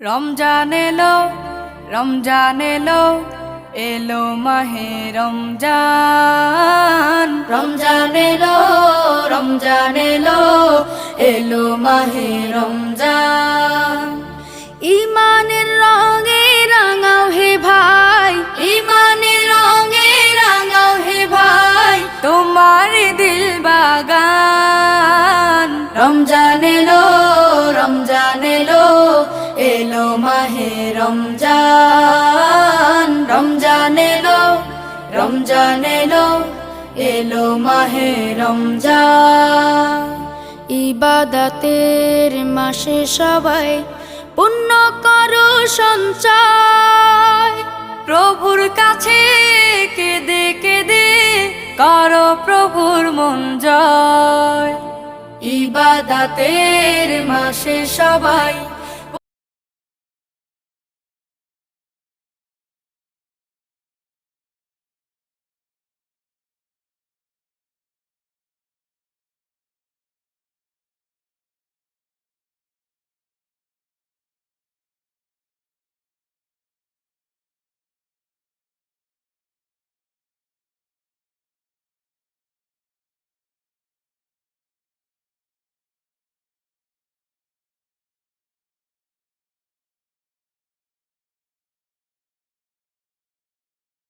রমজান এলো, রমজান এলো, এলো মাহে রমজান। রমজান এলো, রমজান এলো, এলো মাহে রমজান। ইমানের রঙে রাঙাও হে ভাই, ইমানের রঙে রাঙাও হে ভাই, তোমার দিল বাগান। রমজান এলো, রমজান এলো, এলো মাহে রমজান। রমজান এলো, রমজান এলো, এলো মাহে রমজান। ইবাদতের মাসে সবাই পুণ্য করো সঞ্চয়, প্রভুর কাছে কেঁদে কেঁদে করো প্রভুর মন জয়। ইবাদতের মাসে সবাই